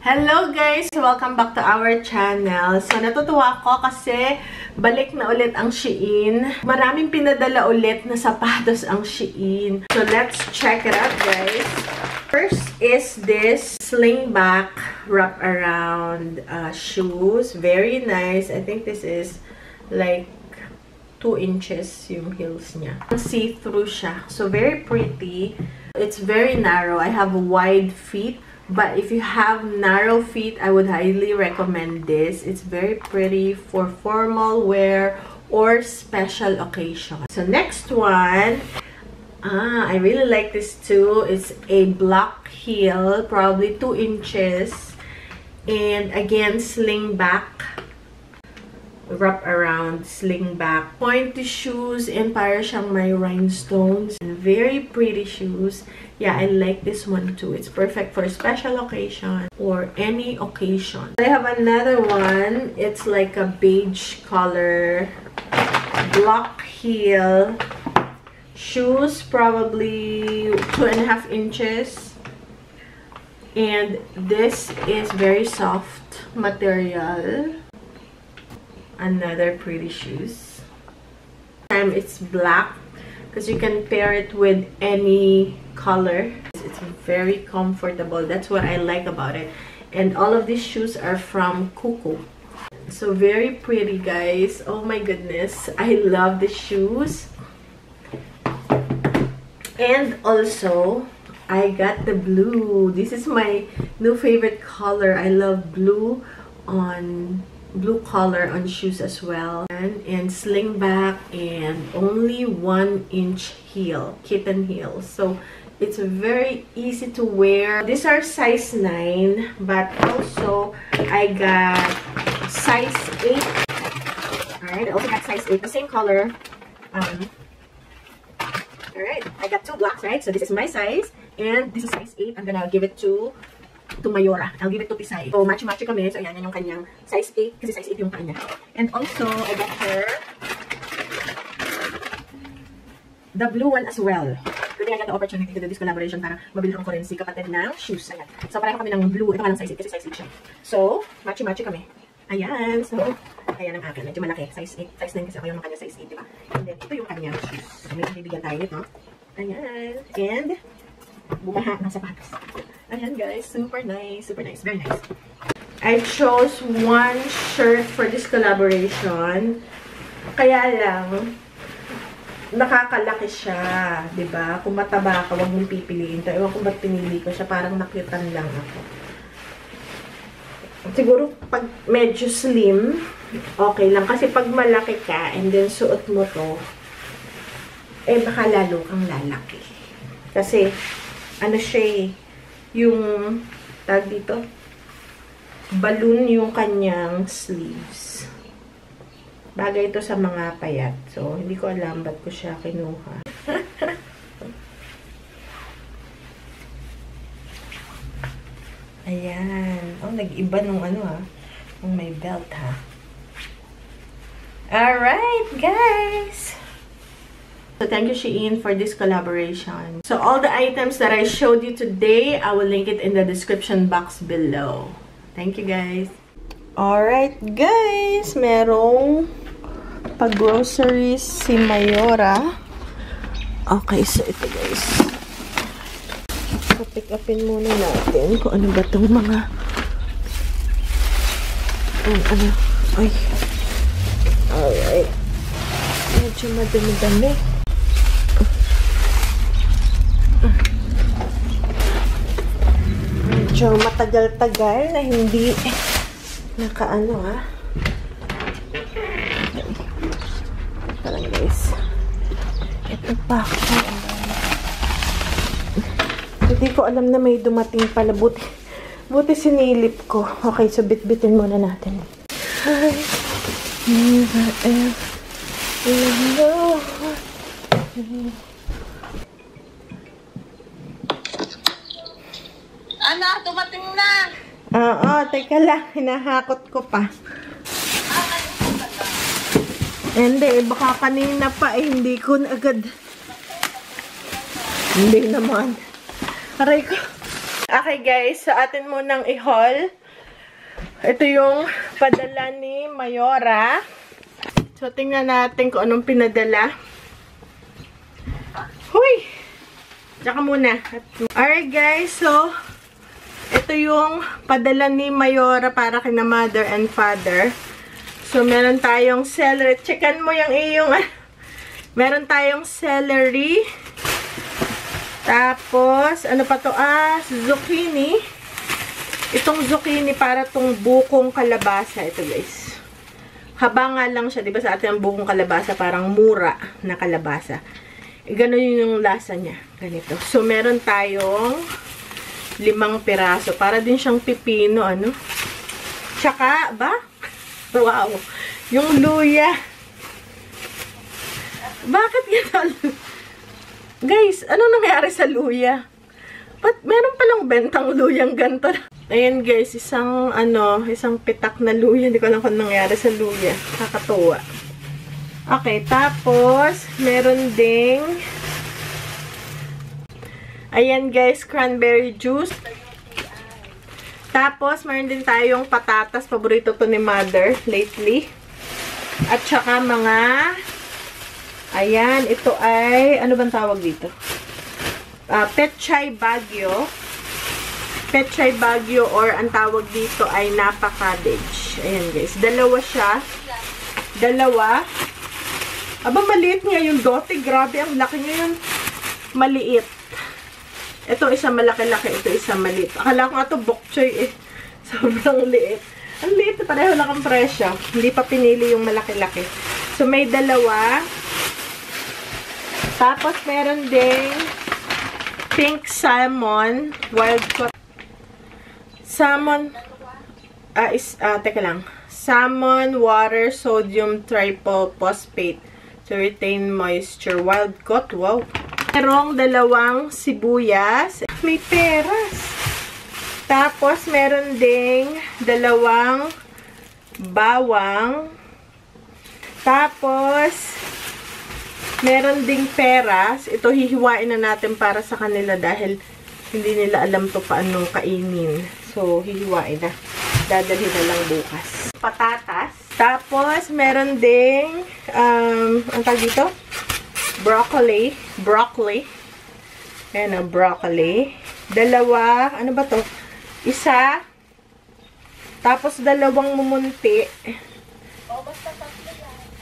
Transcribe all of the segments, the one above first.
Hello guys! Welcome back to our channel. So, natutuwa ako kasi balik na ulit ang Shein. Maraming pinadala ulit na sapatos ang Shein. So, let's check it out guys. First is this slingback wrap-around shoes. Very nice. I think this is like 2 inches yung heels niya. See-through siya. So, very pretty. It's very narrow. I have wide feet. But if you have narrow feet, I would highly recommend this. It's very pretty for formal wear or special occasion. So next one, I really like this too. It's a black heel, probably 2 inches. And again, sling back. Wrap around, sling back. Pointy shoes and para siyang may rhinestones. Very pretty shoes. Yeah, I like this one too. It's perfect for special occasion or any occasion. I have another one. It's like a beige color. Block heel. Shoes probably 2.5 inches. And this is very soft material. Another pretty shoes. It's black because you can pair it with any color. It's very comfortable. That's what I like about it. And all of these shoes are from Kuku. So very pretty guys. Oh my goodness. I love the shoes. And also I got the blue. This is my new favorite color. I love blue color on shoes as well, and sling back, and only 1 inch heel, kitten heel. So it's very easy to wear. These are size 9, but also I got size 8. Alright, I also got size 8, the same color. Alright, I got 2 blocks, right? So this is my size, and this is size 8. I'm gonna give it to Mayora. I'll give it to Pisay. So, matchy-matchy kami. So, yan yung kanyang size 8. Kasi size 8 yung kanya. And also, I got her the blue one as well. Good thing I got the opportunity to do this collaboration para mabili akong currency kapatid ng shoes. Ayan. So, pareho kami ng blue. Ito nga lang size 8 kasi size 8 siya. So, matchy-matchy kami. Ayan. So, ayan ang akin. Medyo malaki. Size 8. Size 9 kasi ako yung kanya size 8, diba? And then, ito yung kanyang shoes. So, may bibigyan tayo nito. Ayan. And, bumaha ng sapatos. Ayan guys, super nice, very nice. I chose one shirt for this collaboration. Kaya lang, nakakalaki siya, diba? Kung mataba ka, huwag mong pipiliin. Ewan kung ba't pinili ko siya, parang nakyutan lang ako. Siguro, pag medyo slim, okay lang. Kasi pag malaki ka, and then suot mo to, eh baka lalo kang lalaki. Kasi, ano siya yung tag dito, balloon yung kanyang sleeves. Bagay ito sa mga payat. So, hindi ko alam ba't ko siya kinuha. Ayan. Oh, nag-iba nung ano nung may belt Alright, guys! So, thank you, Shein, for this collaboration. So, all the items that I showed you today, I will link it in the description box below. Thank you, guys. Alright, guys. Merong pag-groceries si Mayora. Okay, so ito, guys. Pick upin muna natin kung ano ba itong mga ay. Alright. Medyo madami-dami. Medyo matagal-tagal na hindi nakaano Parang guys. Ito pa ako. Hindi ko alam na may dumating pala. Buti sinilip ko. Okay, so bit-bitin muna natin. Hi. Never ever. Ano, dumating na. Oo, teka lang. Hinahakot ko pa. Hindi, baka kanina pa hindi ko na agad. Hindi naman. Aray ko. Okay guys, sa atin munang i-haul. Ito yung padala ni Mayora. So, tingnan natin kung anong pinadala. Huy! Tsaka muna. Alright guys, so, ito yung padala ni Mayora para kina mother and father. So, meron tayong celery. Checkan mo yung iyong, meron tayong celery. Tapos, ano pa to? Zucchini. Itong zucchini para tong bukong kalabasa. Ito guys. Haba nga lang siya. Diba sa atin ang bukong kalabasa parang mura na kalabasa. Ganun yung lasa niya. Ganito. So, meron tayong 5 piraso. Para din siyang pipino, ano? Tsaka, ba? Wow. Yung luya. Bakit gano'n? Guys, ano nangyari sa luya? Ba't meron palang bentang luyang ganito? Ayan guys, isang pitak na luya. Hindi ko alam kung nangyari sa luya. Kakatuwa. Okay, tapos, meron ding ayan guys, cranberry juice. Tapos, meron din tayong patatas. Paborito to ni mother lately. At saka mga ayan, ito ay, ano bang tawag dito? Pechay Baguio. Pechay Baguio or ang tawag dito ay Napa Cabbage. Ayan guys, dalawa siya. Dalawa. Aba, maliit nga yung dote. Grabe, ang laki niya yung maliit. Ito isa malaki-laki, ito isa maliit. Akala ko nga ito bok choy eh. Sobrang liit. Ang liit, pareho lang ang presyo. Hindi pa pinili yung malaki-laki. So, may dalawa. Tapos, meron ding pink salmon, wild caught. Salmon, teka lang. Salmon, water, sodium, triple phosphate to retain moisture. Wild caught, wow. Merong 2 sibuyas. May peras. Tapos, meron ding 2 bawang. Tapos, meron ding peras. Ito, hihiwain na natin para sa kanila dahil hindi nila alam to paano kainin. So, hihiwain na. Dadalhin na lang bukas. Patatas. Tapos, meron ding, ang tawag dito? Broccoli. Broccoli. Ayan ang broccoli. 2, ano ba to? Isa. Tapos, 2 mumunti.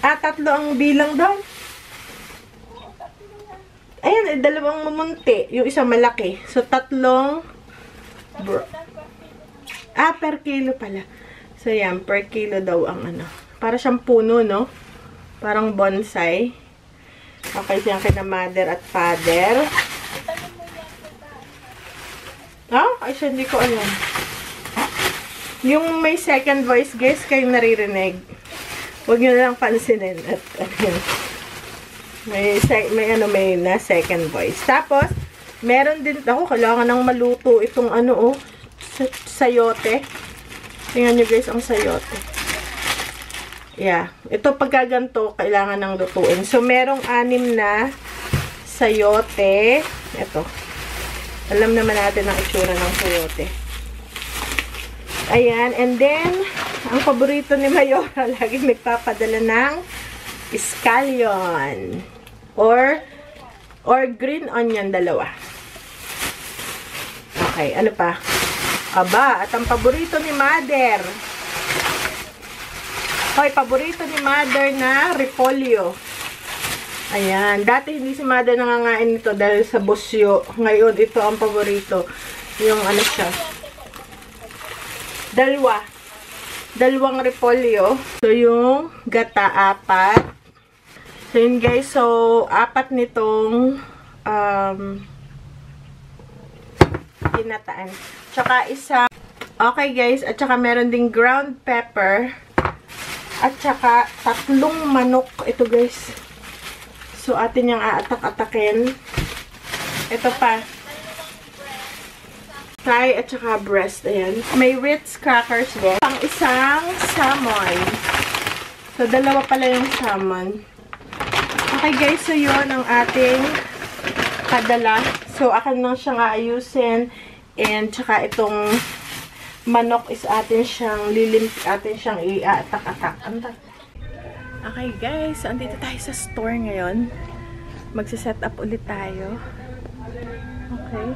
Tatlo ang bilang doon. Ayan, 2 mumunti. Yung isang malaki. So, 3. Per kilo pala. So, yan. Per kilo daw ang ano. Para siyang puno, no? Parang bonsai. Okay, siya kina mother at father. Ay, siya, hindi ko alam. Yung may second voice, guys, kayo naririnig. Huwag nyo na lang pansinin. At, may na second voice. Tapos, meron din ako, kailangan nang maluto itong sayote. Tingnan nyo guys, ang sayote. Yeah. Ito pagkaganto, kailangan nang lutuin. So, merong 6 na sayote. Ito. Alam naman natin ang itsura ng sayote. Ayan. And then, ang paborito ni Mayora, lagi nagpapadala ng scallion or green onion, 2. Okay, ano pa? Aba, at ang paborito ni mother. Hoy, paborito ni mother na repolyo. Ayan, dati hindi si mother nangangain nito dahil sa busyo. Ngayon, ito ang paborito. Yung ano siya. 2 repolyo. So, yung gata, 4. So, yun guys. So, 4 nitong ginataan. Tsaka isa. Okay guys. At tsaka meron ding ground pepper. At tsaka 3 manok. Ito guys. So, atin yung aatak-atakin. Ito pa. Thigh at tsaka breast. Ayan. May Ritz crackers guys. Pang isang salmon. So, 2 pala yung salmon. Okay guys, so yun ang ating padala. So, akin lang siyang aayusin. And tsaka itong manok is atin siyang i-attack-attack. Okay guys, so andito tayo sa store ngayon. Magsiset up ulit tayo. Okay.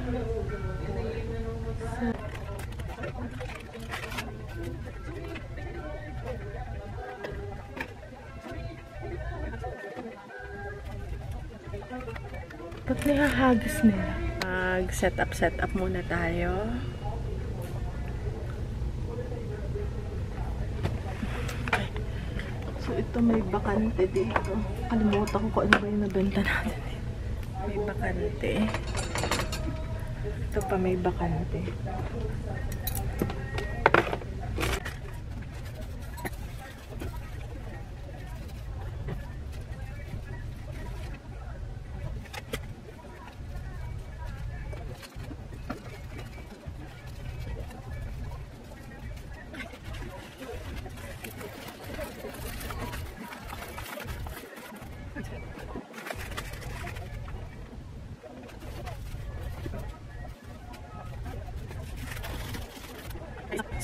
Ba't nahahagis nila? Mag-set up muna tayo. Okay. So, ito may bakante dito. Kalimutan ko kung ano ba yung nabenta natin. May bakante. Ito pa may bakante.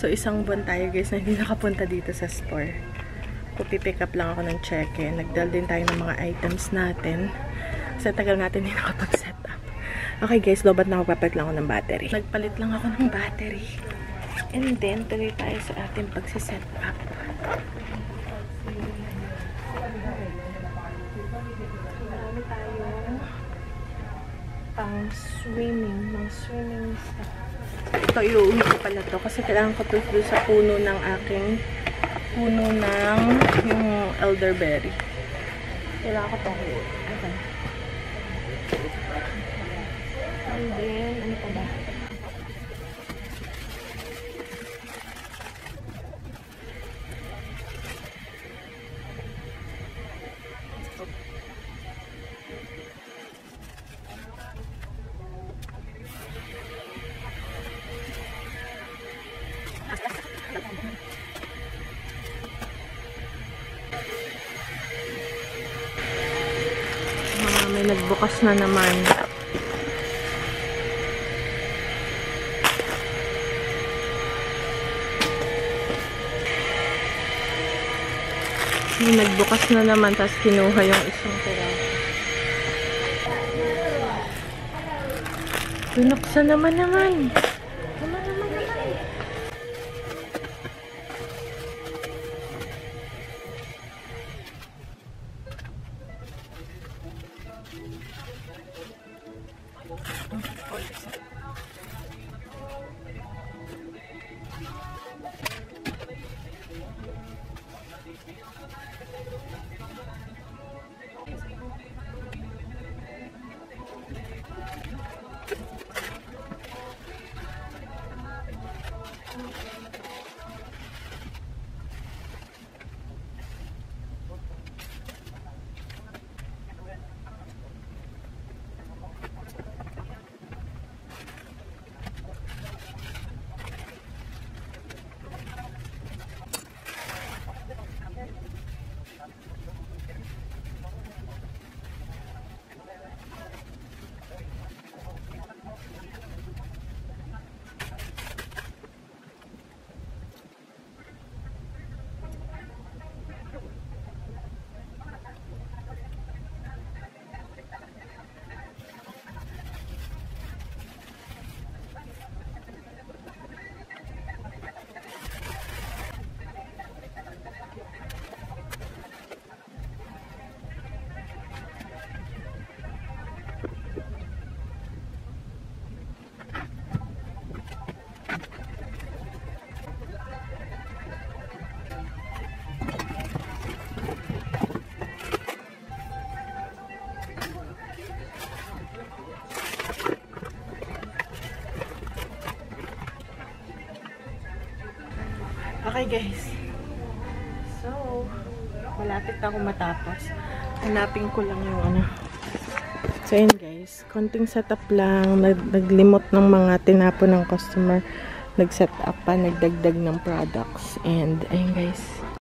So, isang buwan tayo guys na hindi nakapunta dito sa store. Pupipick up lang ako ng check-in. Nagdal din tayo ng mga items natin. Kasi tagal natin hindi nakapag-set up. Okay guys, lobat na ako. Papalit lang ako ng battery. Nagpalit lang ako ng battery. And then, tuloy tayo sa ating pagsiset up. Marami tayo pang swimming. Mga swimming stuff. Ito, iuuwi ko pala to kasi kailangan ko to sa puno ng yung elderberry. Kailangan ko itong iuwi. Okay. And then, ano pa ba? May nagbukas na naman. May nagbukas na naman, tapos kinuha yung isang piraso. Binuksan naman. Okay guys. So, malapit na ako matapos. Hanapin ko lang yung ano. So, yun guys. Konting setup lang. Naglimot ng mga tinapon ng customer. Nag-set up pa. Nagdagdag ng products. And, ayun guys.